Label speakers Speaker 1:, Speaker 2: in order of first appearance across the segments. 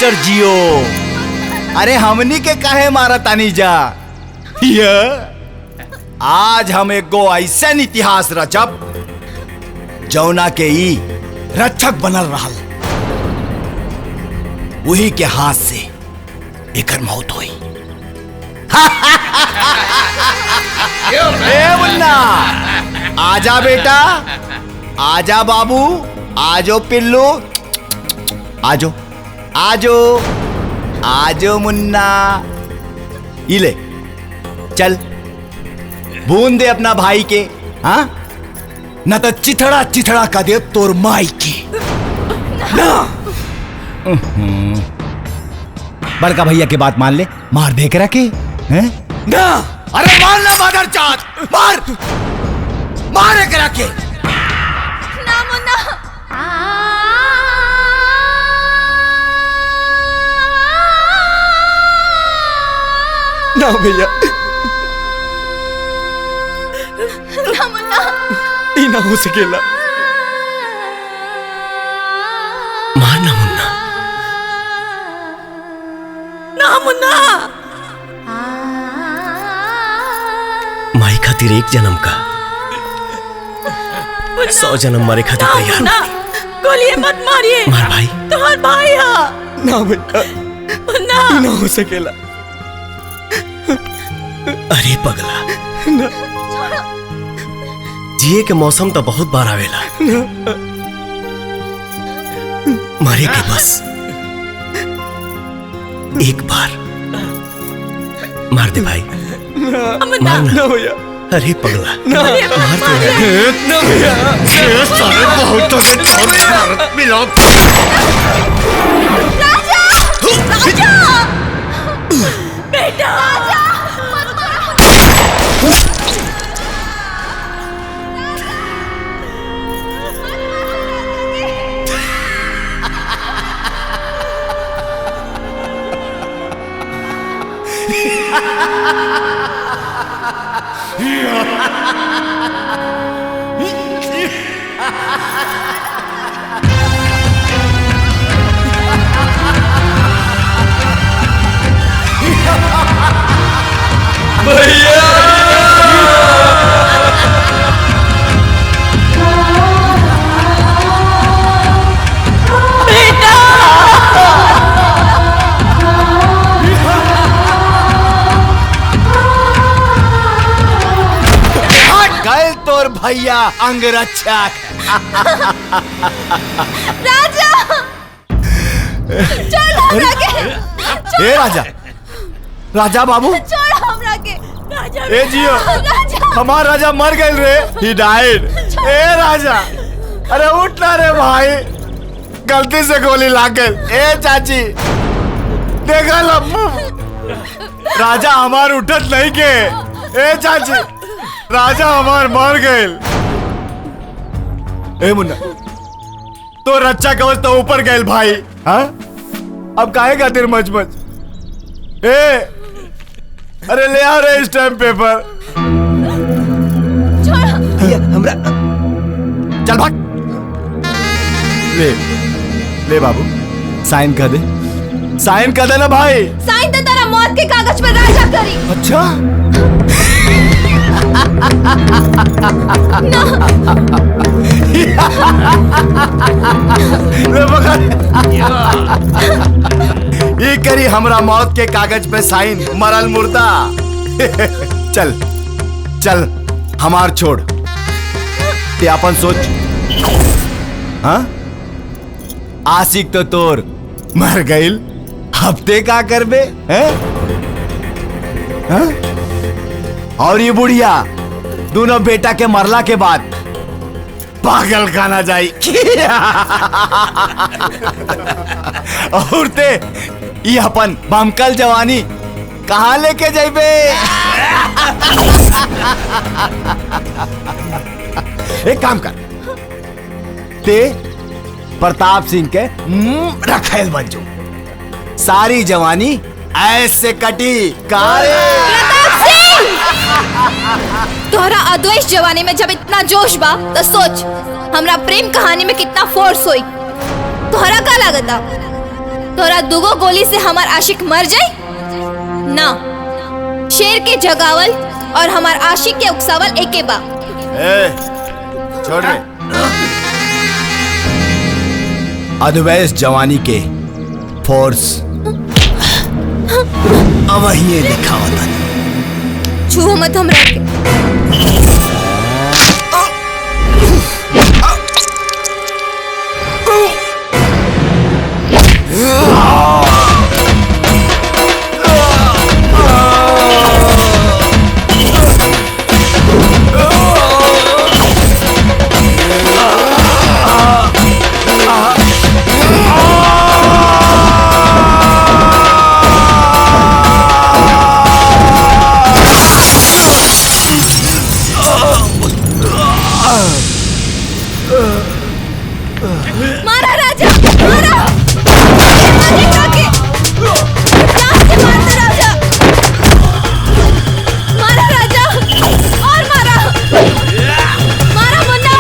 Speaker 1: Master जियो। अरे हमनी के काहे मारा तानी जा? आज हम एगो ऐसन इतिहास रचब जौना के ई रक्षक बनल रहल, वही के हाथ से एकर मौत हुई। ए मुन्ना, आजा बेटा, आजा बाबू, आजो पिल्लू, आजो आजो आजो मुन्ना। इले चल बूंद दे अपना भाई के, हाँ न तो चिथड़ा चिथड़ा का दे तोर माई की ना। बड़का भैया की बात मान ले, मार दे करा के हैं ना। अरे मार ना मादर चाँद, मार मार करा के
Speaker 2: ना मुन्ना।
Speaker 3: ना भैया,
Speaker 2: ना मुन्ना,
Speaker 3: ई ना हो सकेला। मारना मुन्ना,
Speaker 2: ना मुन्ना।
Speaker 3: माई खातिर एक जन्म का 100 जन्म मारे खातिर तैयार।
Speaker 2: ना गोली मत मारिए,
Speaker 3: मार भाई।
Speaker 2: तुम्हार भाई है।
Speaker 3: ना भैया,
Speaker 2: मुन्ना
Speaker 3: ई ना हो सकेला। अरे पगला, जिए के मौसम तो बहुत बार आवेला, मारे के बस एक बार मार दे भाई।
Speaker 2: मुन्ना
Speaker 3: ना भैया। अरे पगला,
Speaker 2: ना
Speaker 3: मार दे ना भैया।
Speaker 1: सारे बहुत मिला।
Speaker 2: राजा, राजा, बेटा, राजा,
Speaker 1: गए तोर भैया अंगरक्षक।
Speaker 2: राजा, छोड़ हमरा के,
Speaker 1: ए राजा, राजा बाबू,
Speaker 2: छोड़ हमरा के। राजा,
Speaker 1: ए जियो,
Speaker 2: राजा,
Speaker 1: हमार राजा मर गए रे, ही डाइड। ए राजा, अरे उठ ना रे भाई, गलती से गोली लाग गई। ए चाची, देखा लम्बू, राजा हमार उठत नहीं के। ए चाची, राजा हमार मर गए। ए मुन्ना, तो रक्षा कवच तो ऊपर गए भाई। हाँ, अब काहे खातिर मच। ए, अरे ले आ रे स्टैम्प पेपर।
Speaker 3: भैया हमरा
Speaker 1: चल भाग। ले बाबू, साइन कर दे, साइन कर दे ना भाई।
Speaker 2: साइन तो तेरा मौत के कागज पर राजा करी।
Speaker 1: अच्छा, ये करी हमरा मौत के कागज पे साइन, मरल मुर्दा। चल चल, हमार छोड़, ते अपन सोच। हाँ, आशिक तो तोर मर गईल, हफ्ते का करबे हैं? हाँ? और ये बुढ़िया दोनों बेटा के मरला के बाद पागल खाना जाई। और ते ये अपन बमकल जवानी कहाँ लेके जाइबे? एक काम कर, ते प्रताप सिंह के रखेल बन जो, सारी जवानी ऐसे कटी।
Speaker 2: तोहरा अद्वैत जवानी में जब इतना जोश बा तो सोच हमरा प्रेम कहानी में कितना फोर्स होई। तोहरा का लागता तोरा दुगो गोली से हमार आशिक मर जाए ना। शेर के जगावल और हमार आशिक के उकसावल एके बा।
Speaker 1: छोड़ रे। अद्वैस जवानी के फोर्स अब ये लिखा होता है।
Speaker 2: छू मत हमरा के। मारा राजा, मारा! मारे काके! जान से मारते राजा! मारा राजा! और मारा! मारा मुन्ना!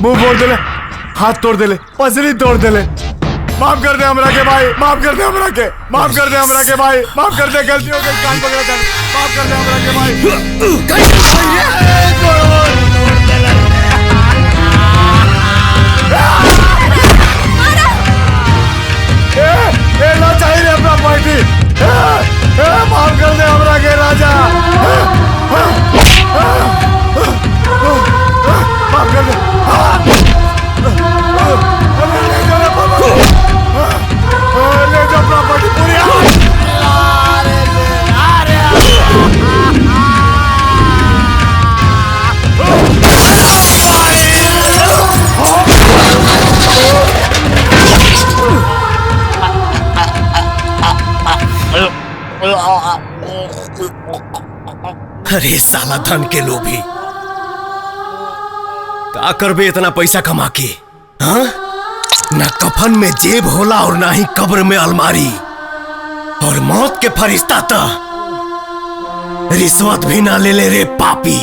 Speaker 1: मुंह फोड़ दे ले, हाथ तोड़ दे ले, पसली तोड़ दे ले। माफ कर दे हमरा के भाई, माफ कर दे हमरा के, माफ कर दे हमरा के भाई, माफ कर दे, गलती हो गई, कान पकड़ा था, माफ कर दे हमरा के भाई। ना चाहिए अपना पार्टी, माफ कर दे हमरा के राजा, माफ कर दे।
Speaker 3: अरे साला धन के लोभी, का करबे इतना पैसा कमा के? हाँ? ना कफन में जेब होला और ना ही कब्र में अलमारी, और मौत के फरिश्ता तो रिश्वत भी ना ले ले रे पापी।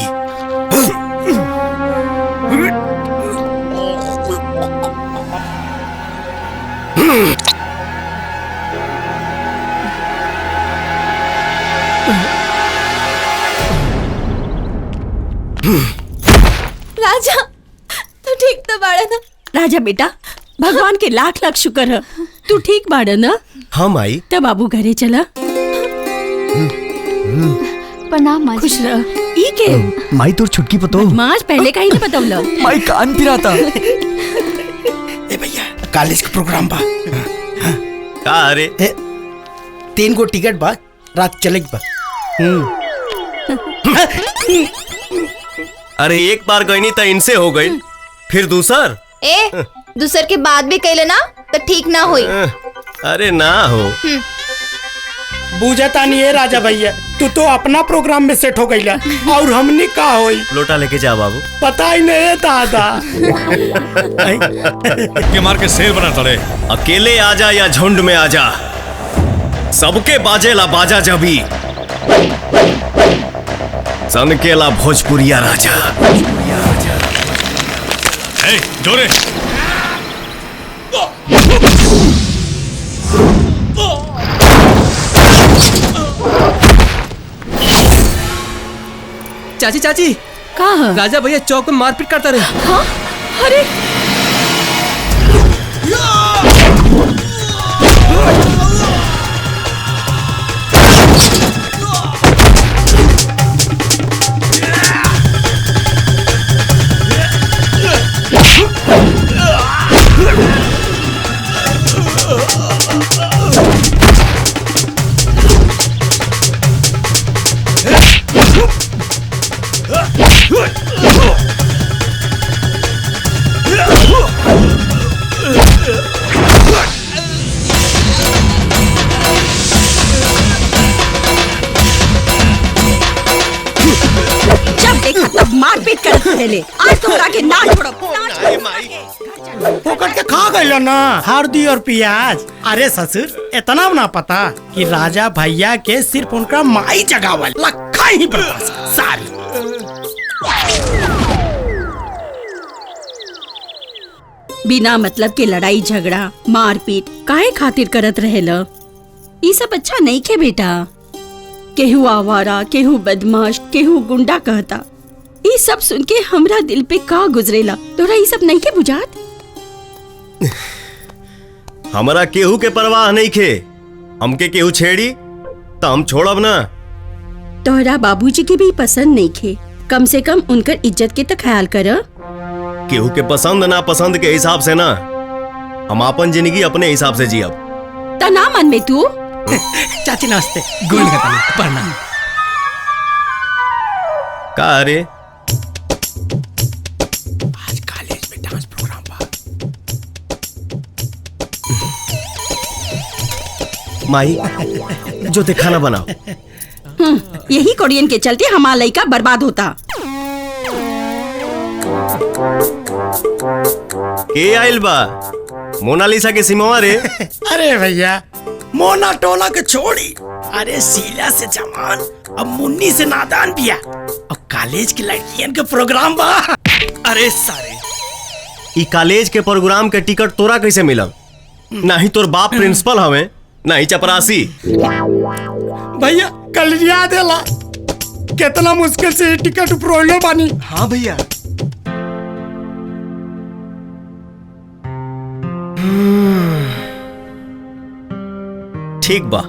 Speaker 2: राजा तू ठीक तो बाड़ा ना?
Speaker 4: राजा बेटा, भगवान के लाख लाख शुक्र है, तू ठीक बाड़ा ना?
Speaker 3: हाँ माई।
Speaker 4: तब बाबू घरे चला।
Speaker 2: प्रणाम माँ।
Speaker 4: खुश रह। ई के
Speaker 5: माई तोर छुटकी पतो
Speaker 4: माज पहले का ही नहीं बतौला।
Speaker 5: माई कान पिराता।
Speaker 6: ए भैया, कॉलेज का प्रोग्राम बा।
Speaker 3: का अरे
Speaker 6: 3 गो टिकट बा, रात चले बा।
Speaker 3: अरे एक बार गई नहीं तो इनसे हो गई, फिर दूसर।
Speaker 2: दूसर के बाद भी कहले ना तो ठीक ना होई।
Speaker 3: अरे ना हो।
Speaker 6: बूझता नहीं है राजा भैया, तू तो अपना प्रोग्राम में सेट हो गईला और हमने का होई
Speaker 3: लोटा लेके जा बाबू।
Speaker 6: पता ही नहीं है दादा।
Speaker 7: के मार के शेर बना तड़े।
Speaker 3: अकेले आजा या झुंड में आजा, सबके बाजेला बाजा जबी, सनकेला भोजपुरिया राजा।
Speaker 7: ए, जोरे।
Speaker 8: चाची चाची,
Speaker 4: कहा
Speaker 8: राजा भैया चौक में मारपीट करता रहे।
Speaker 4: हाँ? अरे मारपीट कर पहले, आज तो आगे ना छोड़ो।
Speaker 6: पकड़ के खा गई ना हल्दी और प्याज। अरे ससुर, इतना ना पता कि राजा भैया के सिर्फ उनका माई जगावल लखा ही बर्बाद सारी।
Speaker 4: बिना मतलब के लड़ाई झगड़ा मारपीट काहे खातिर करत रहेला? ये सब अच्छा नहीं खे बेटा। केहू आवारा, केहू बदमाश, केहू गुंडा कहता। ये सब सुन के हमरा दिल पे का गुजरेला, तोरा ये सब नहीं के बुझात?
Speaker 3: हमारा केहू के परवाह नहीं खे, हमके केहू छेड़ी तो हम छोड़ब ना।
Speaker 4: तोहरा बाबूजी के भी पसंद नहीं खे, कम से कम उनकर इज्जत के तो ख्याल कर।
Speaker 3: केहू के पसंद ना पसंद के हिसाब से ना, हम अपन जिंदगी अपने हिसाब से जियब।
Speaker 4: ता ना मन में तू।
Speaker 6: चाची नमस्ते। गुड प्रणाम।
Speaker 3: का अरे
Speaker 6: आज कॉलेज में डांस प्रोग्राम बा।
Speaker 3: माई जो ते खाना बनाओ।
Speaker 4: यही कोरियन के चलते हमारा लड़का बर्बाद होता।
Speaker 3: के आइल बा? मोनालिसा के सिमवा रे।
Speaker 6: अरे भैया, मोना टोला के छोड़ी, अरे शीला से जवान अब मुन्नी से नादान बिया। अब कॉलेज की लड़कियन के प्रोग्राम बा।
Speaker 3: अरे सारे ई कॉलेज के प्रोग्राम के टिकट तोरा कैसे मिलल? ना ही तोर बाप प्रिंसिपल हवे, ना ही चपरासी।
Speaker 6: भैया कल याद है ला, कितना मुश्किल से टिकट प्रोलो बानी।
Speaker 5: हाँ भैया।
Speaker 3: ठीक बा।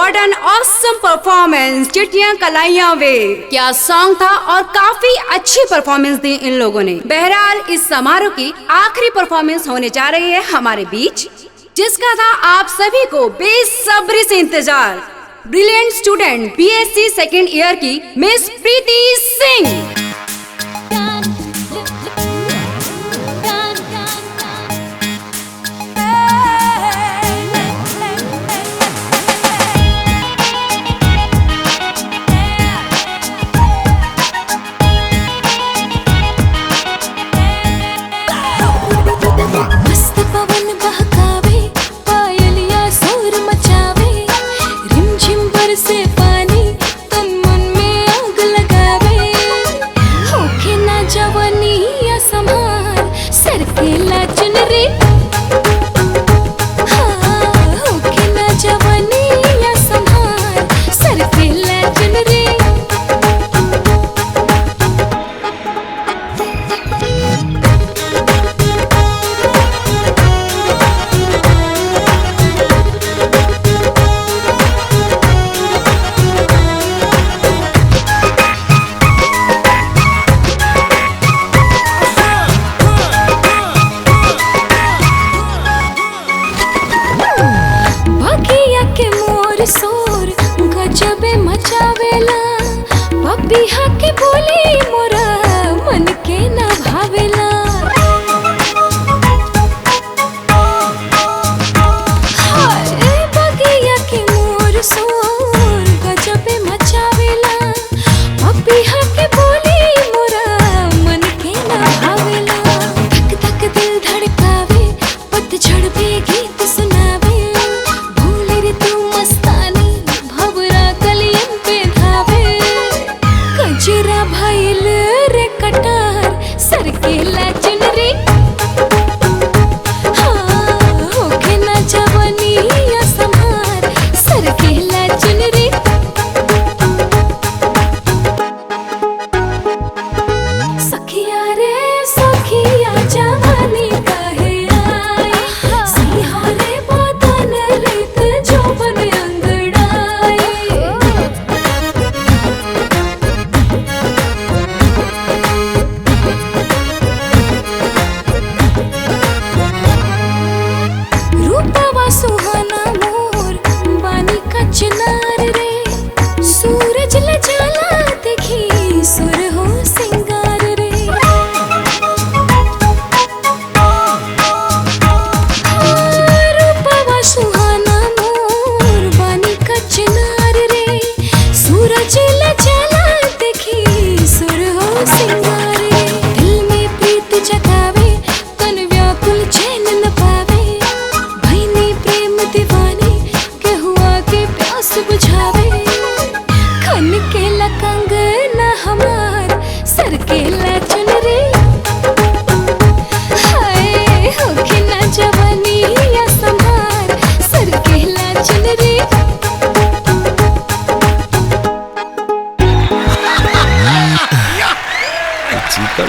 Speaker 9: व्हाट एन ऑसम परफॉर्मेंस, चिट्टियां कलाइयां वे, क्या सॉन्ग था और काफी अच्छी परफॉर्मेंस दी इन लोगों ने। बहरहाल इस समारोह की आखिरी परफॉर्मेंस होने जा रही है हमारे बीच, जिसका था आप सभी को बेसब्री से इंतजार। Brilliant student BSc second year की मिस प्रीति सिंह।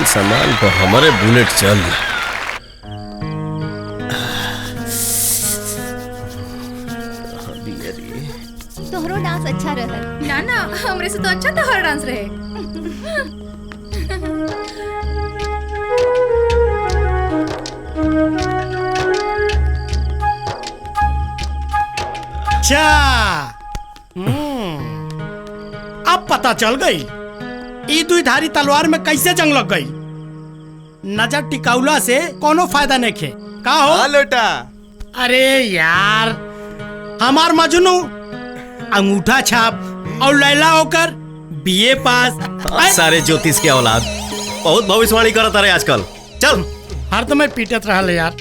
Speaker 3: सामान पर हमारे बुलेट चल।
Speaker 2: तोहरो डांस अच्छा रहा।
Speaker 10: ना ना, हमरे से तो अच्छा तोहरा डांस रहे।
Speaker 6: अच्छा, अब पता चल गई ई दुधारी तलवार में कैसे जंग लग गई। नजर टिकाउला से कोनो फायदा नहीं खे का हो
Speaker 1: लोटा।
Speaker 6: अरे यार, हमार मजनू अंगूठा छाप और लैला होकर बीए पास।
Speaker 3: सारे ज्योतिष के औलाद बहुत भविष्यवाणी करत रहे आजकल। चल
Speaker 6: हर तो मैं पीटत रहा यार,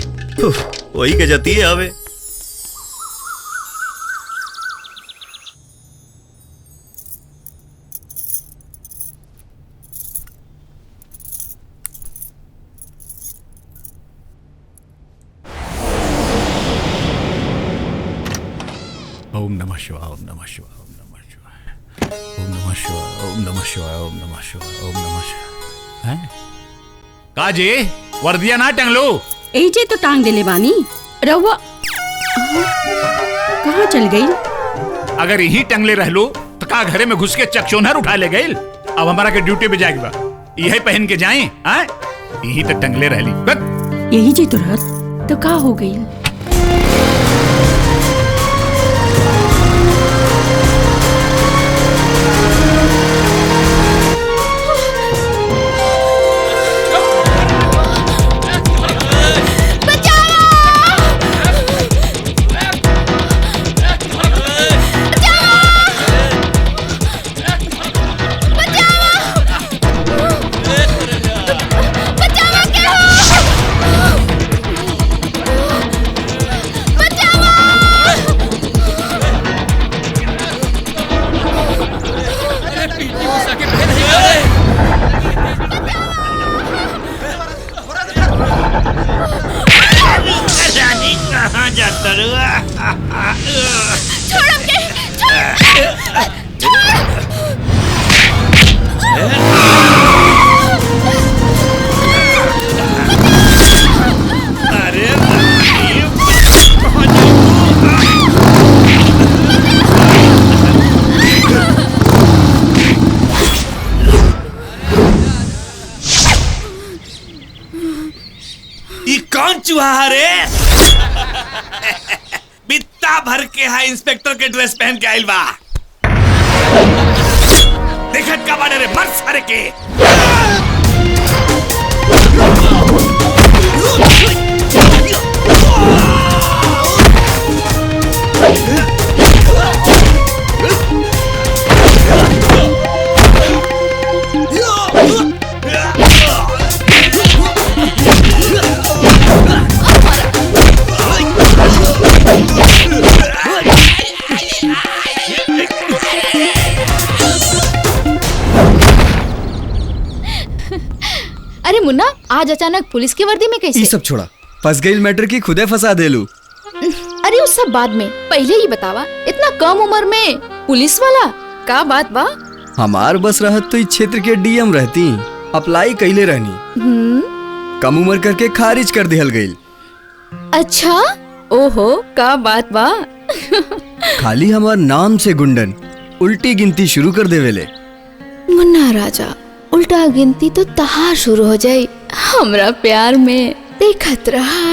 Speaker 3: वही के जती है हवे।
Speaker 7: ओम नमः शिवाय, ओम नमः शिवाय, ओम नमः शिवाय, ओम नमः शिवाय, ओम नमः शिवाय, ओम नमः शिवाय, ओम नमः शिवाय। हैं? काजी वर्दिया ना टंगलो।
Speaker 4: एजे तो टांग दिले बानी। रहुआ कहाँ चल गई?
Speaker 7: अगर यही टंगले रहलो तो का घरे में घुस के चकचोनहर उठा ले गई। अब हमारा के ड्यूटी पे जाएगी बा, यही पहन के जाए। यही तो टंगले रहली।
Speaker 4: यही जी तुरंत तो का हो गई।
Speaker 3: चूहा रे बित्ता भर के है इंस्पेक्टर के ड्रेस पहन के आइल बा। देखत का बारे रे मर सारे के।
Speaker 10: अरे मुन्ना, आज अचानक पुलिस की वर्दी में कैसे?
Speaker 5: ये सब छोड़ा, फंस गई मैटर की खुदे फंसा देलू।
Speaker 10: अरे उस सब बाद में, पहले ही बतावा, इतना कम उम्र में पुलिस वाला का बात बा?
Speaker 5: हमार बस रहत तो इस क्षेत्र के डीएम रहती, अप्लाई कैले रहनी, कम उम्र करके खारिज कर दिहल गई।
Speaker 10: अच्छा, ओहो, का बात बा?
Speaker 5: खाली हमार नाम से गुंडन उल्टी गिनती शुरू कर देवेले।
Speaker 10: मुन्ना राजा, उल्टा गिनती तो तहार शुरू हो जाए। हमरा प्यार में देखत रहा।